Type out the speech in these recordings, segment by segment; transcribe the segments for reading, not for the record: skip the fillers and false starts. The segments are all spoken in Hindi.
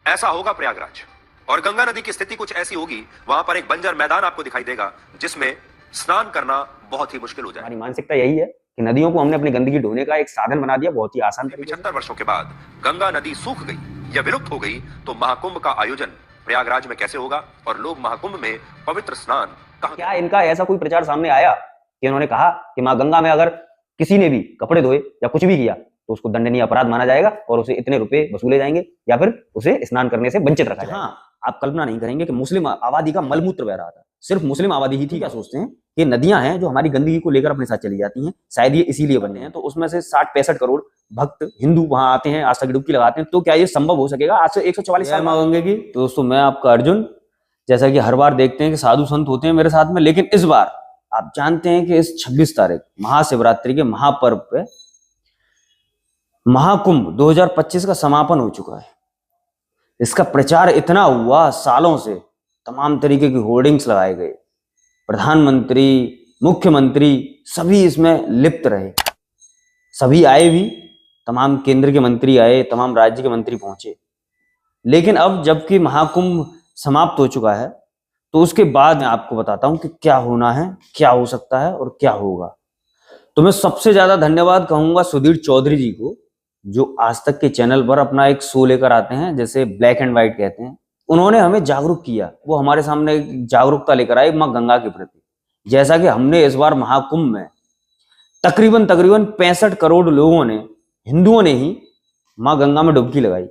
ऐसा होगा प्रयागराज, और गंगा नदी की स्थिति कुछ ऐसी होगी, वहां पर एक बंजर मैदान आपको दिखाई देगा जिसमें स्नान करना बहुत ही मुश्किल हो जाए। हमारी मानसिकता यही है कि नदियों को हमने अपनी गंदगी ढोने का एक साधन बना दिया, बहुत ही आसान तरीके से। 75 वर्षों के बाद गंगा नदी सूख गई या विलुप्त हो गई तो महाकुंभ का आयोजन प्रयागराज में कैसे होगा, और लोग महाकुंभ में पवित्र स्नान कहां? क्या इनका ऐसा कोई प्रचार सामने आया कि उन्होंने कहा कि मां गंगा में अगर किसी ने भी कपड़े धोए या कुछ भी किया तो उसको दंडनीय अपराध माना जाएगा और उसे इतने रुपए वसूले जाएंगे या फिर उसे स्नान करने से वंचित रखा जाएगा? हाँ, आप कल्पना नहीं करेंगे कि मुस्लिम आबादी का मलमूत्र बह रहा था। सिर्फ मुस्लिम आबादी ही थी। क्या सोचते हैं कि नदियां हैं जो हमारी गंदगी को लेकर अपने साथ चली जाती हैं, शायद ये इसीलिए बने हैं। तो उसमें से 60-65 करोड़ भक्त हिंदू वहां आते हैं, आस्था की डुबकी लगाते हैं। तो क्या ये संभव हो सकेगा आज से 144 साल गंगे की? तो दोस्तों, मैं आपका अर्जुन, जैसा कि हर बार देखते हैं कि साधु संत होते हैं मेरे साथ में, लेकिन इस बार आप जानते हैं कि इस 26 तारीख महाशिवरात्रि के महापर्व पे महाकुंभ 2025 का समापन हो चुका है। इसका प्रचार इतना हुआ, सालों से तमाम तरीके की होर्डिंग्स लगाए गए, प्रधानमंत्री, मुख्यमंत्री सभी इसमें लिप्त रहे, सभी आए भी, तमाम केंद्र के मंत्री आए, तमाम राज्य के मंत्री पहुंचे। लेकिन अब जबकि महाकुंभ समाप्त हो चुका है तो उसके बाद मैं आपको बताता हूं कि क्या होना है, क्या हो सकता है और क्या होगा। तो मैं सबसे ज्यादा धन्यवाद कहूंगा सुधीर चौधरी जी को, जो आज तक के चैनल पर अपना एक शो लेकर आते हैं, जैसे ब्लैक एंड व्हाइट कहते हैं। उन्होंने हमें जागरूक किया, वो हमारे सामने एक जागरूकता लेकर आए मां गंगा के प्रति। जैसा कि हमने इस बार महाकुंभ में तकरीबन 65 करोड़ लोगों ने, हिंदुओं ने ही मां गंगा में डुबकी लगाई।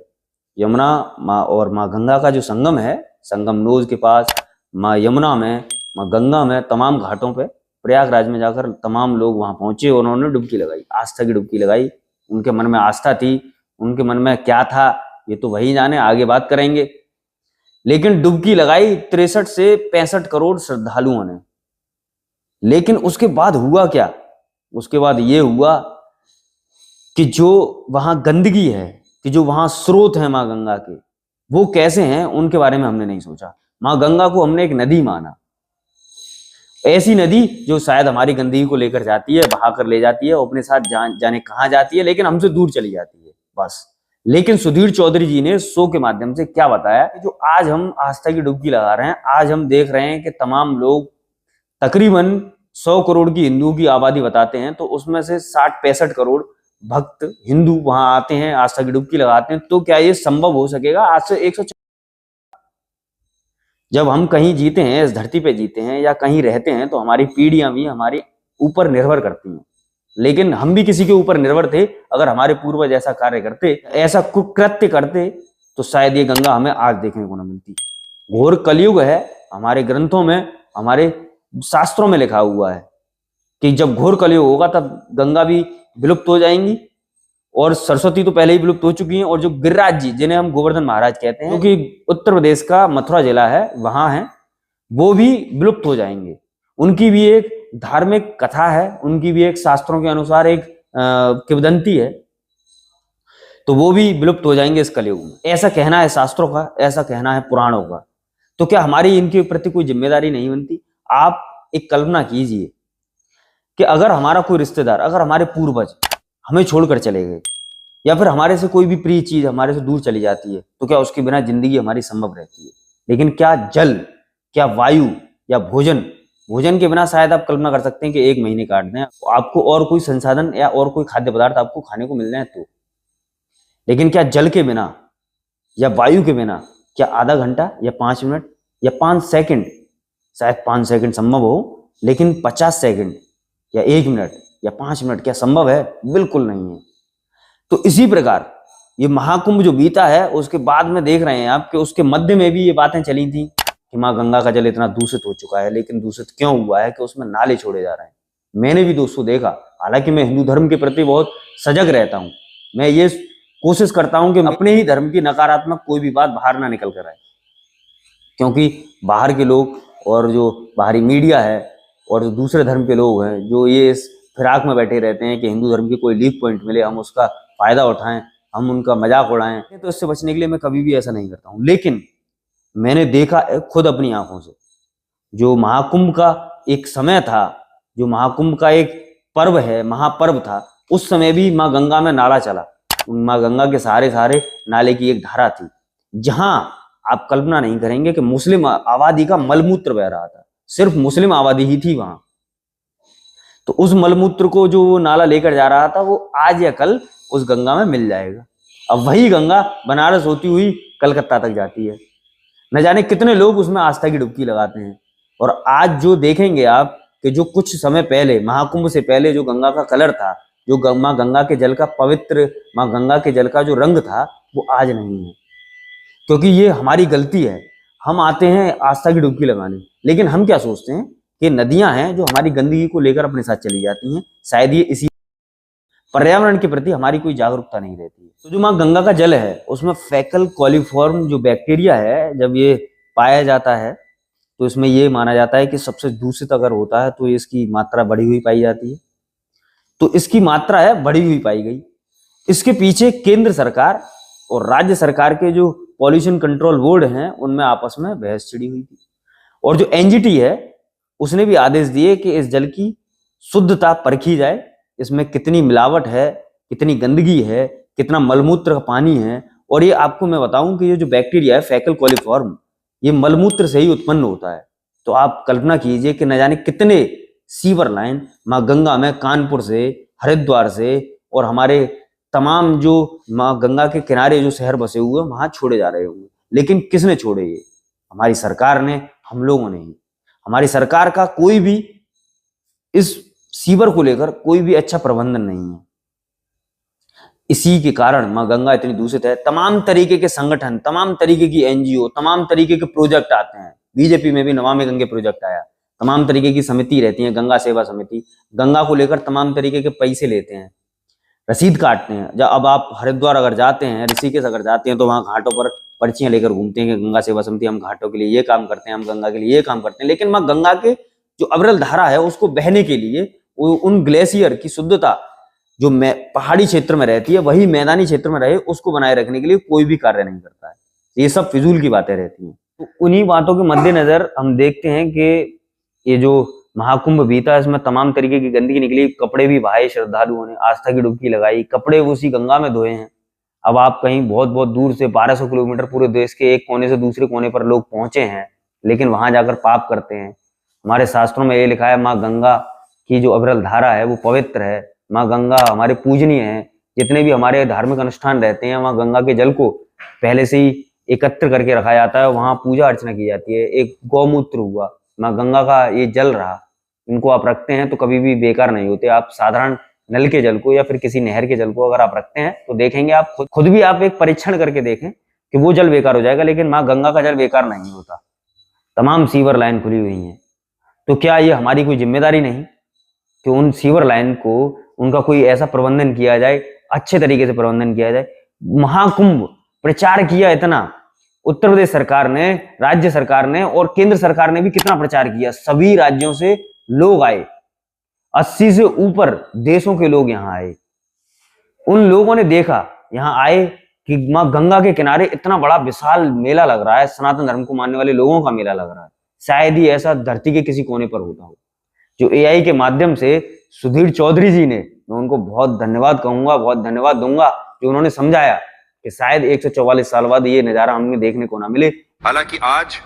यमुना माँ और माँ गंगा का जो संगम है, संगम नोज के पास, माँ यमुना में, माँ गंगा में, तमाम घाटों पे प्रयागराज में जाकर तमाम लोग वहां पहुंचे और उन्होंने डुबकी लगाई, आस्था की डुबकी लगाई। उनके मन में आस्था थी, उनके मन में क्या था ये तो वही जाने, आगे बात करेंगे। लेकिन डुबकी लगाई 63 से 65 करोड़ श्रद्धालुओं ने। लेकिन उसके बाद हुआ क्या? उसके बाद ये हुआ कि जो वहां गंदगी है, कि जो वहां स्रोत है मां गंगा के, वो कैसे हैं उनके बारे में हमने नहीं सोचा। मां गंगा को हमने एक नदी माना, ऐसी नदी जो शायद हमारी गंदगी को लेकर जाती है, बहाकर ले जाती है, अपने साथ जाने कहां जाती है, लेकिन हमसे दूर चली जाती है बस। लेकिन सुधीर चौधरी जी ने शो के माध्यम से क्या बताया कि जो आज हम आस्था की डुबकी लगा रहे हैं, आज हम देख रहे हैं कि तमाम लोग, तकरीबन 100 करोड़ की हिंदुओं की आबादी बताते हैं, तो उसमें से 60-65 करोड़ भक्त हिंदू वहां आते हैं, आस्था की डुबकी लगाते हैं। तो क्या ये संभव हो सकेगा आज से 100? जब हम कहीं जीते हैं, इस धरती पे जीते हैं या कहीं रहते हैं, तो हमारी पीढ़ियां भी हमारे ऊपर निर्भर करती हैं। लेकिन हम भी किसी के ऊपर निर्भर थे। अगर हमारे पूर्वज ऐसा कार्य करते, ऐसा कुकृत्य करते, तो शायद ये गंगा हमें आज देखने को न मिलती। घोर कलयुग है, हमारे ग्रंथों में, हमारे शास्त्रों में लिखा हुआ है कि जब घोर कलयुग होगा तब गंगा भी विलुप्त हो जाएंगी, और सरस्वती तो पहले ही विलुप्त हो चुकी हैं। और जो गिरिराज जी, जिन्हें हम गोवर्धन महाराज कहते हैं, क्योंकि उत्तर प्रदेश का मथुरा जिला है, वहां है, वो भी विलुप्त हो जाएंगे। उनकी भी एक धार्मिक कथा है, उनकी भी एक शास्त्रों के अनुसार एक किंवदंती है, तो वो भी विलुप्त हो जाएंगे इस कलयुग में। ऐसा कहना है शास्त्रों का, ऐसा कहना है पुराणों का। तो क्या हमारी इनके प्रति कोई जिम्मेदारी नहीं बनती? आप एक कल्पना कीजिए कि अगर हमारा कोई रिश्तेदार, अगर हमारे पूर्वज हमें छोड़कर चले गए, या फिर हमारे से कोई भी प्रिय चीज हमारे से दूर चली जाती है, तो क्या उसके बिना जिंदगी हमारी संभव रहती है? लेकिन क्या जल, क्या वायु या भोजन के बिना शायद आप कल्पना कर सकते हैं कि 1 महीने काट दें आपको, और कोई संसाधन या और कोई खाद्य पदार्थ आपको खाने को मिल जाए तो। लेकिन क्या जल के बिना या वायु के बिना क्या आधा घंटा या 5 मिनट या 5 सेकंड, शायद 5 सेकंड संभव हो, लेकिन 50 सेकंड या 1 मिनट या 5 मिनट क्या संभव है? बिल्कुल नहीं है। तो इसी प्रकार ये महाकुंभ जो बीता है, उसके बाद में देख रहे हैं आप कि उसके मध्य में भी ये बातें चली थी कि मां गंगा का जल इतना दूषित हो चुका है। लेकिन दूषित क्यों हुआ है? कि उसमें नाले छोड़े जा रहे हैं। मैंने भी दोस्तों देखा, हालांकि मैं हिंदू धर्म के प्रति बहुत सजग रहता हूं, मैं ये कोशिश करता हूं कि अपने ही धर्म की नकारात्मक कोई भी बात बाहर ना निकल कर आए, क्योंकि बाहर के लोग और जो बाहरी मीडिया है और जो दूसरे धर्म के लोग हैं, जो ये इस फिराक में बैठे रहते हैं कि हिंदू धर्म की कोई लीक पॉइंट मिले, हम उसका फायदा उठाएं, हम उनका मजाक उड़ाएं, तो इससे बचने के लिए मैं कभी भी ऐसा नहीं करता हूं। लेकिन मैंने देखा खुद अपनी आंखों से, जो महाकुंभ का एक समय था, जो महाकुंभ का एक पर्व है, महापर्व था, उस समय भी मां गंगा में नाला चला। मां गंगा के सहारे नाले की एक धारा थी। जहां आप कल्पना नहीं करेंगे कि मुस्लिम आबादी का मलमूत्र बह रहा था, सिर्फ मुस्लिम आबादी ही थी वहां। तो उस मलमूत्र को जो नाला लेकर जा रहा था वो आज या कल उस गंगा में मिल जाएगा। अब वही गंगा बनारस होती हुई कलकत्ता तक जाती है। न जाने कितने लोग उसमें आस्था की डुबकी लगाते हैं। और आज जो देखेंगे आप कि जो कुछ समय पहले, महाकुंभ से पहले जो गंगा का कलर था, जो माँ गंगा के जल का पवित्र, माँ गंगा के जल का जो रंग था, वो आज नहीं है। क्योंकि ये हमारी गलती है। हम आते हैं आस्था की डुबकी लगाने, लेकिन हम क्या सोचते हैं कि नदियां हैं जो हमारी गंदगी को लेकर अपने साथ चली जाती हैं। शायद ये इसी पर्यावरण के प्रति हमारी कोई जागरूकता नहीं रहती है। तो जो माँ गंगा का जल है उसमें फैकल कॉलीफॉर्म जो बैक्टीरिया है, जब ये पाया जाता है तो इसमें ये माना जाता है कि सबसे दूषित अगर होता है तो इसकी मात्रा बढ़ी हुई पाई जाती है। तो इसकी मात्रा है बढ़ी हुई पाई गई। इसके पीछे केंद्र सरकार और राज्य सरकार के जो पॉल्यूशन कंट्रोल बोर्ड हैं उनमें आपस में बहस छिड़ी हुई थी। और जो एनजीटी है उसने भी आदेश दिए कि इस जल की शुद्धता परखी जाए, इसमें कितनी मिलावट है, कितनी गंदगी है, कितना मलमूत्र का पानी है। और ये आपको मैं बताऊं कि ये जो बैक्टीरिया है फैकल कॉलीफॉर्म, ये मलमूत्र से ही उत्पन्न होता है। तो आप कल्पना कीजिए कि न जाने कितने सीवर लाइन माँ गंगा में कानपुर से, हरिद्वार से और हमारे तमाम जो माँ गंगा के किनारे जो शहर बसे हुए वहां छोड़े जा रहे होंगे। लेकिन किसने छोड़े? ये हमारी सरकार ने, हम लोगों ने ही। हमारी सरकार का कोई भी इस सीवर को लेकर कोई भी अच्छा प्रबंधन नहीं है। इसी के कारण माँ गंगा इतनी दूषित है। तमाम तरीके के संगठन, तमाम तरीके की एनजीओ, तमाम तरीके के प्रोजेक्ट आते हैं। बीजेपी में भी नमामि गंगे प्रोजेक्ट आया, तमाम तरीके की समिति रहती है, गंगा सेवा समिति। गंगा को लेकर तमाम तरीके के पैसे लेते हैं, रसीद काटते हैं। जब अब आप हरिद्वार अगर जाते हैं, ऋषिकेश अगर जाते हैं तो वहां घाटों पर पर्चियां लेकर घूमते हैं कि गंगा सेवा समिति हम घाटों के लिए ये काम करते हैं, हम गंगा के लिए ये काम करते हैं। लेकिन माँ गंगा के जो अविरल धारा है उसको बहने के लिए, उन ग्लेशियर की शुद्धता जो पहाड़ी क्षेत्र में रहती है वही मैदानी क्षेत्र में रहे, उसको बनाए रखने के लिए कोई भी कार्य नहीं करता है। ये सब फिजूल की बातें रहती हैं। तो उन्हीं बातों के मद्देनजर हम देखते हैं कि ये जो महाकुंभ बीता, इसमें तमाम तरीके की गंदगी निकली, कपड़े भी भाए श्रद्धालुओं ने, आस्था की डुबकी लगाई, कपड़े उसी गंगा में धोए हैं। अब आप कहीं बहुत बहुत दूर से 1200 किलोमीटर पूरे देश के एक कोने से दूसरे कोने पर लोग पहुंचे हैं, लेकिन वहां जाकर पाप करते हैं। हमारे शास्त्रों में ये लिखा है माँ गंगा की जो अविरल धारा है वो पवित्र है, माँ गंगा हमारे पूजनीय है। जितने भी हमारे धार्मिक अनुष्ठान रहते हैं वहां गंगा के जल को पहले से ही एकत्र करके रखा जाता है, वहां पूजा अर्चना की जाती है। एक गौमूत्र हुआ, माँ गंगा का ये जल रहा, इनको आप रखते हैं तो कभी भी बेकार नहीं होते। आप साधारण नल के जल को या फिर किसी नहर के जल को अगर आप रखते हैं तो देखेंगे आप खुद भी आप एक परीक्षण करके देखें कि वो जल बेकार हो जाएगा, लेकिन माँ गंगा का जल बेकार नहीं होता। तमाम सीवर लाइन खुली हुई हैं। तो क्या ये हमारी कोई जिम्मेदारी नहीं कि उन सीवर लाइन को, उनका कोई ऐसा प्रबंधन किया जाए, अच्छे तरीके से प्रबंधन किया जाए। महाकुंभ प्रचार किया इतना, उत्तर प्रदेश सरकार ने, राज्य सरकार ने और केंद्र सरकार ने भी कितना प्रचार किया। सभी राज्यों से लोग आए, 80 से ऊपर देशों के लोग यहाँ आए। उन लोगों ने देखा, यहाँ आए कि माँ गंगा के किनारे इतना बड़ा विशाल मेला लग रहा है, सनातन धर्म को मानने वाले लोगों का मेला लग रहा है। शायद ही ऐसा धरती के किसी कोने पर होता हो। जो एआई के माध्यम से सुधीर चौधरी जी ने, मैं उनको बहुत धन्यवाद कहूंगा, बहुत धन्यवाद दूंगा, जो उन्होंने समझाया कि शायद 144 साल बाद ये नजारा हमें देखने को ना मिले। हालांकि आज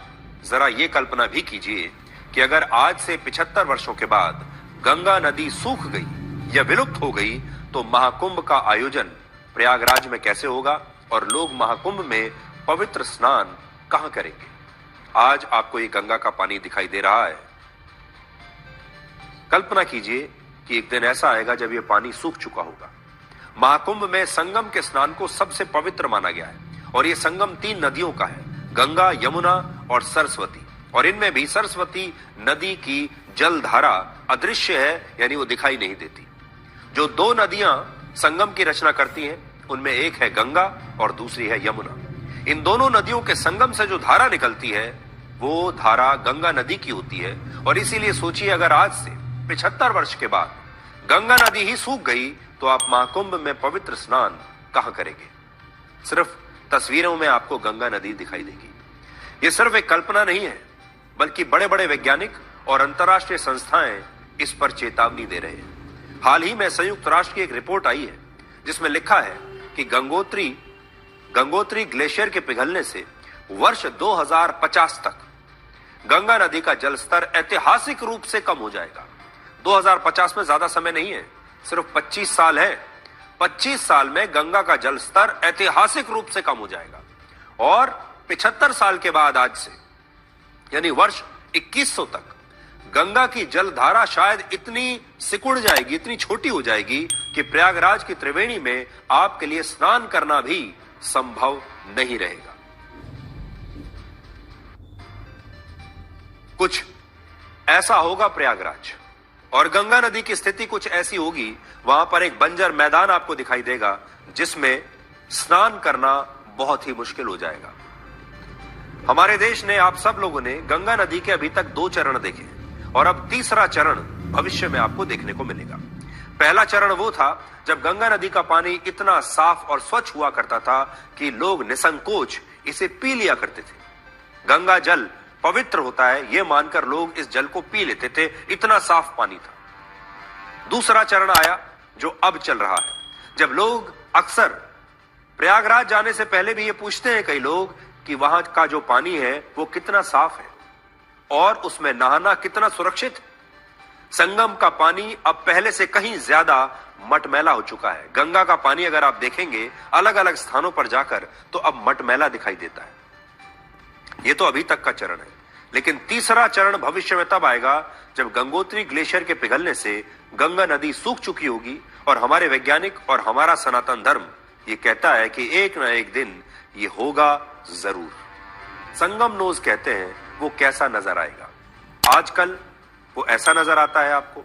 जरा ये कल्पना भी कीजिए कि अगर आज से 75 वर्षों के बाद गंगा नदी सूख गई या विलुप्त हो गई तो महाकुंभ का आयोजन प्रयागराज में कैसे होगा और लोग महाकुंभ में पवित्र स्नान कहां करेंगे। आज आपको ये गंगा का पानी दिखाई दे रहा है। कल्पना कीजिए कि एक दिन ऐसा आएगा जब ये पानी सूख चुका होगा। महाकुंभ में संगम के स्नान को सबसे पवित्र माना गया है और ये संगम 3 नदियों का है, गंगा, यमुना और सरस्वती। और इनमें भी सरस्वती नदी की जलधारा अदृश्य है, यानी वो दिखाई नहीं देती। जो 2 नदियां संगम की रचना करती हैं उनमें एक है गंगा और दूसरी है यमुना। इन दोनों नदियों के संगम से जो धारा निकलती है वो धारा गंगा नदी की होती है। और इसीलिए सोचिए, अगर आज से 75 वर्ष के बाद गंगा नदी ही सूख गई तो आप महाकुंभ में पवित्र स्नान कहां करेंगे। सिर्फ तस्वीरों में आपको गंगा नदी दिखाई देगी। ये सिर्फ एक कल्पना नहीं है, बल्कि बड़े बड़े वैज्ञानिक और अंतर्राष्ट्रीय संस्थाएं इस पर चेतावनी दे रहे हैं। हाल ही में संयुक्त राष्ट्र की एक रिपोर्ट आई है जिसमें लिखा है कि गंगोत्री गंगोत्री ग्लेशियर के पिघलने से वर्ष 2050 तक गंगा नदी का जलस्तर ऐतिहासिक रूप से कम हो जाएगा। 2050 में ज्यादा समय नहीं है, सिर्फ 25 साल है। 25 साल में गंगा का जलस्तर ऐतिहासिक रूप से कम हो जाएगा और 75 साल के बाद आज से यानी वर्ष 2100 तक गंगा की जलधारा शायद इतनी सिकुड़ जाएगी, इतनी छोटी हो जाएगी कि प्रयागराज की त्रिवेणी में आपके लिए स्नान करना भी संभव नहीं रहेगा। कुछ ऐसा होगा प्रयागराज और गंगा नदी की स्थिति कुछ ऐसी होगी, वहां पर एक बंजर मैदान आपको दिखाई देगा जिसमें स्नान करना बहुत ही मुश्किल हो जाएगा। हमारे देश ने, आप सब लोगों ने गंगा नदी के अभी तक 2 चरण देखे और अब तीसरा चरण भविष्य में आपको देखने को मिलेगा। पहला चरण वो था जब गंगा नदी का पानी इतना साफ और स्वच्छ हुआ करता था कि लोग निसंकोच इसे पी लिया करते थे। गंगा जल पवित्र होता है यह मानकर लोग इस जल को पी लेते थे, इतना साफ पानी था। दूसरा चरण आया जो अब चल रहा है, जब लोग अक्सर प्रयागराज जाने से पहले भी ये पूछते हैं कई लोग कि वहां का जो पानी है वो कितना साफ है और उसमें नहाना कितना सुरक्षित है। संगम का पानी अब पहले से कहीं ज्यादा मटमैला हो चुका है। गंगा का पानी अगर आप देखेंगे अलग अलग स्थानों पर जाकर तो अब मटमैला दिखाई देता है। यह तो अभी तक का चरण है, लेकिन तीसरा चरण भविष्य में तब आएगा जब गंगोत्री ग्लेशियर के पिघलने से गंगा नदी सूख चुकी होगी और हमारे वैज्ञानिक और हमारा सनातन धर्म ये कहता है कि एक ना एक दिन ये होगा जरूर। संगम नोज कहते हैं वो कैसा नजर आएगा। आजकल वो ऐसा नजर आता है आपको,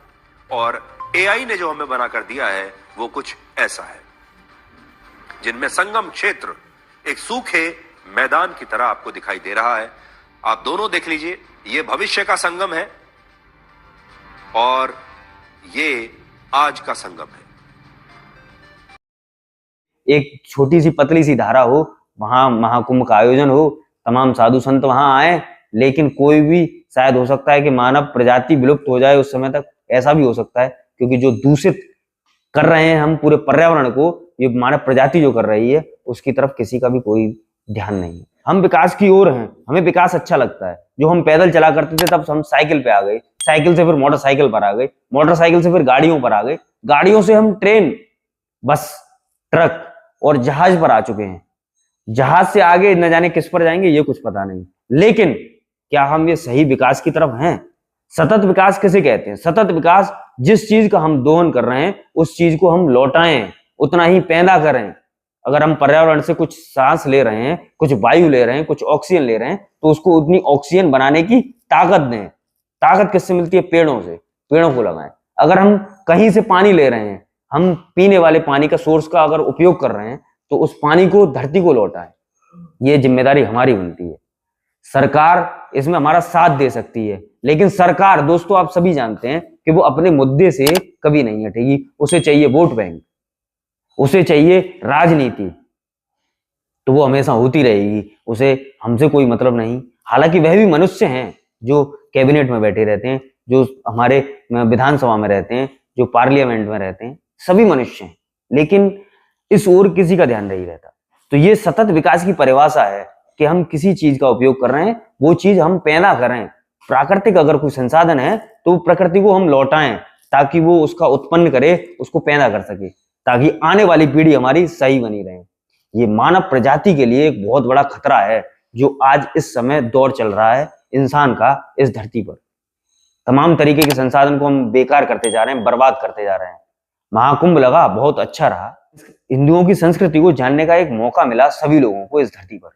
और एआई ने जो हमें बनाकर दिया है वो कुछ ऐसा है, जिनमें संगम क्षेत्र एक सूखे मैदान की तरह आपको दिखाई दे रहा है। आप दोनों देख लीजिए, ये भविष्य का संगम है और ये आज का संगम है। एक छोटी सी पतली सी धारा हो, वहां महाकुंभ का आयोजन हो, तमाम साधु संत वहां आए, लेकिन कोई भी, शायद हो सकता है कि मानव प्रजाति विलुप्त हो जाए उस समय तक, ऐसा भी हो सकता है, क्योंकि जो दूषित कर रहे हैं हम पूरे पर्यावरण को, ये मानव प्रजाति जो कर रही है उसकी तरफ किसी का भी कोई ध्यान नहीं है। हम विकास की ओर हैं, हमें विकास अच्छा लगता है। जो हम पैदल चला करते थे तब हम साइकिल पे आ गए, साइकिल से फिर मोटरसाइकिल पर आ गए, मोटरसाइकिल से फिर गाड़ियों पर आ गए, गाड़ियों से हम ट्रेन, बस, ट्रक और जहाज पर आ चुके हैं। जहाज से आगे न जाने किस पर जाएंगे ये कुछ पता नहीं, लेकिन क्या हम ये सही विकास की तरफ हैं? सतत विकास किसे कहते हैं? सतत विकास जिस चीज का हम दोहन कर रहे हैं उस चीज को हम लौटाएं, उतना ही पैदा करें। अगर हम पर्यावरण से कुछ सांस ले रहे हैं, कुछ वायु ले रहे हैं, कुछ ऑक्सीजन ले रहे हैं, तो उसको उतनी ऑक्सीजन बनाने की ताकत दें। ताकत किससे मिलती है? पेड़ों से। पेड़ों को लगाएं। अगर हम कहीं से पानी ले रहे हैं, हम पीने वाले पानी का सोर्स का अगर उपयोग कर रहे हैं, तो उस पानी को धरती को लौटाएं। ये जिम्मेदारी हमारी बनती है। सरकार इसमें हमारा साथ दे सकती है, लेकिन सरकार, दोस्तों, आप सभी जानते हैं कि वो अपने मुद्दे से कभी नहीं हटेगी। उसे चाहिए वोट बैंक, उसे चाहिए राजनीति, तो वो हमेशा होती रहेगी। उसे हमसे कोई मतलब नहीं। हालांकि वह भी मनुष्य हैं जो कैबिनेट में बैठे रहते हैं, जो हमारे विधानसभा में रहते हैं, जो पार्लियामेंट में रहते हैं, सभी मनुष्य हैं, लेकिन इस ओर किसी का ध्यान नहीं रहता। तो ये सतत विकास की परिभाषा है कि हम किसी चीज का उपयोग कर रहे हैं, वो चीज हम पैदा करें। प्राकृतिक अगर कोई संसाधन है तो प्रकृति को हम लौटाएं, ताकि वो उसका उत्पन्न करे, उसको पैदा कर सके, ताकि आने वाली पीढ़ी हमारी सही बनी रहे। ये मानव प्रजाति के लिए एक बहुत बड़ा खतरा है जो आज इस समय दौर चल रहा है इंसान का इस धरती पर। तमाम तरीके के संसाधन को हम बेकार करते जा रहे हैं, बर्बाद करते जा रहे हैं। महाकुंभ लगा, बहुत अच्छा रहा। हिंदुओं की संस्कृति को जानने का एक मौका मिला सभी लोगों को इस धरती पर,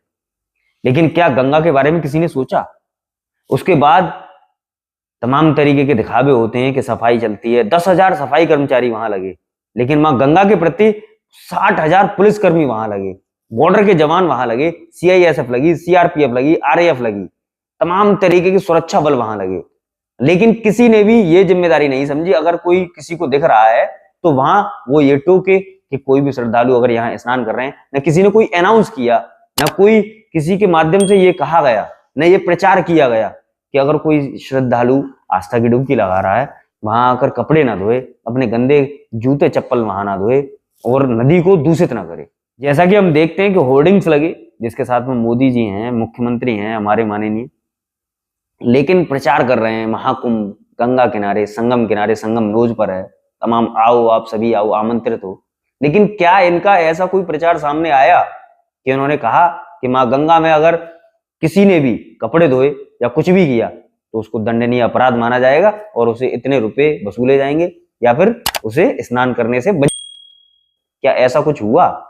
लेकिन क्या गंगा के बारे में किसी ने सोचा? उसके बाद तमाम तरीके के दिखावे होते हैं कि सफाई चलती है, 10,000 सफाई कर्मचारी वहां लगे, लेकिन मां गंगा के प्रति 60,000 पुलिसकर्मी वहां लगे, बॉर्डर के जवान वहां लगे, सीआईएसएफ लगी, सीआरपीएफ लगी, आरएएफ लगी, तमाम तरीके के सुरक्षा बल वहां लगे, लेकिन किसी ने भी ये जिम्मेदारी नहीं समझी। अगर कोई किसी को दिख रहा है तो वहां वो ये टोके कि कोई भी श्रद्धालु अगर यहाँ स्नान कर रहे हैं, न किसी ने कोई अनाउंस किया, न कोई किसी के माध्यम से ये कहा गया, न ये प्रचार किया गया कि अगर कोई श्रद्धालु आस्था की डुबकी लगा रहा है, वहां आकर कपड़े ना धोए, अपने गंदे जूते चप्पल वहां ना धोए और नदी को दूषित ना करे। जैसा कि हम देखते हैं कि होर्डिंग्स लगे जिसके साथ में मोदी जी हैं, मुख्यमंत्री हैं हमारे माननीय, लेकिन प्रचार कर रहे हैं महाकुंभ गंगा किनारे, संगम रोज पर है, तमाम आओ, आप सभी आओ, आमंत्रित हो। लेकिन क्या इनका ऐसा कोई प्रचार सामने आया कि उन्होंने कहा कि मां गंगा में अगर किसी ने भी कपड़े धोए या कुछ भी किया तो उसको दंडनीय अपराध माना जाएगा और उसे इतने रुपए वसूले जाएंगे या फिर उसे स्नान करने से क्या ऐसा कुछ हुआ?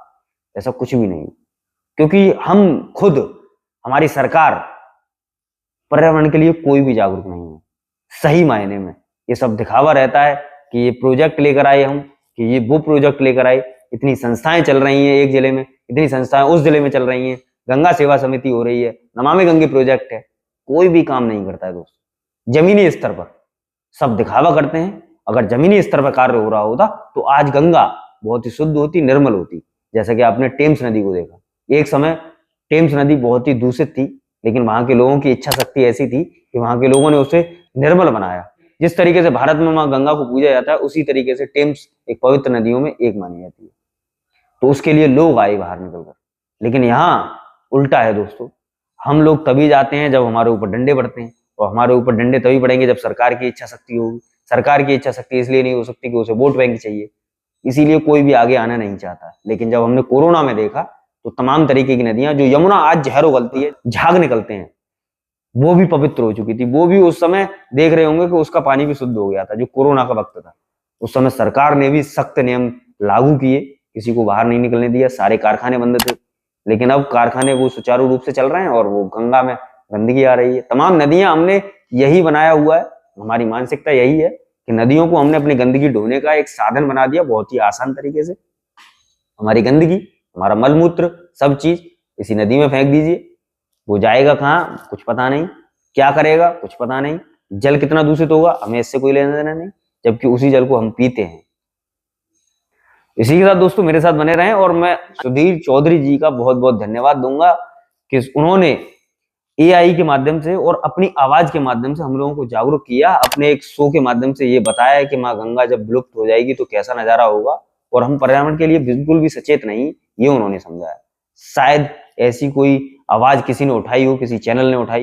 ऐसा कुछ भी नहीं, क्योंकि हम खुद, हमारी सरकार पर्यावरण के लिए कोई भी जागरूक नहीं है। सही मायने में ये सब दिखावा रहता है कि ये प्रोजेक्ट लेकर आए हम, कि ये वो प्रोजेक्ट लेकर आए, इतनी संस्थाएं चल रही हैं एक जिले में, इतनी संस्थाएं उस जिले में चल रही हैं, गंगा सेवा समिति हो रही है, नमामि गंगे प्रोजेक्ट है, कोई भी काम नहीं करता है दोस्तों। जमीनी स्तर पर सब दिखावा करते हैं। अगर जमीनी स्तर पर कार्य हो रहा होता तो आज गंगा बहुत ही शुद्ध होती, निर्मल होती। जैसा कि आपने टेम्स नदी को देखा, एक समय टेम्स नदी बहुत ही दूषित थी, लेकिन वहां के लोगों की इच्छा शक्ति ऐसी थी कि वहां के लोगों ने उसे निर्मल बनाया। जिस तरीके से भारत में मां गंगा को पूजा जाता है, उसी तरीके से टेम्स एक पवित्र नदियों में एक मानी जाती है। तो उसके लिए लोग आए बाहर निकलकर, लेकिन यहाँ उल्टा है दोस्तों। हम लोग तभी जाते हैं जब हमारे ऊपर डंडे पड़ते हैं, और हमारे ऊपर डंडे तभी पड़ेंगे जब सरकार की इच्छा शक्ति होगी। सरकार की इच्छा शक्ति इसलिए नहीं हो सकती कि उसे वोट बैंक चाहिए, इसीलिए कोई भी आगे आना नहीं चाहता। लेकिन जब हमने कोरोना में देखा तो तमाम तरीके की नदियां, जो यमुना आज जहर उगलती है, झाग निकलते हैं, वो भी पवित्र हो चुकी थी। वो भी उस समय देख रहे होंगे कि उसका पानी भी शुद्ध हो गया था, जो कोरोना का वक्त था। उस समय सरकार ने भी सख्त नियम लागू किए, किसी को बाहर नहीं निकलने दिया, सारे कारखाने बंद थे। लेकिन अब कारखाने वो सुचारू रूप से चल रहे हैं और वो गंगा में गंदगी आ रही है। तमाम नदियां हमने यही बनाया हुआ है, हमारी मानसिकता यही है कि नदियों को हमने अपनी गंदगी ढोने का एक साधन बना दिया, बहुत ही आसान तरीके से। हमारी गंदगी, हमारा मलमूत्र, सब चीज इसी नदी में फेंक दीजिए। वो जाएगा कहाँ कुछ पता नहीं, क्या करेगा कुछ पता नहीं, जल कितना दूषित होगा हमें इससे कोई लेना देना नहीं, जबकि उसी जल को हम पीते हैं। इसी के साथ दोस्तों मेरे साथ बने रहें, और मैं सुधीर चौधरी जी का बहुत बहुत धन्यवाद दूंगा कि उन्होंने एआई के माध्यम से और अपनी आवाज के माध्यम से हम लोगों को जागरूक किया। अपने एक शो के माध्यम से ये बताया कि माँ गंगा जब विलुप्त हो जाएगी तो कैसा नजारा होगा, और हम पर्यावरण के लिए बिल्कुल भी सचेत नहीं, ये उन्होंने समझाया। शायद ऐसी कोई आवाज किसी ने उठाई हो, किसी चैनल ने उठाई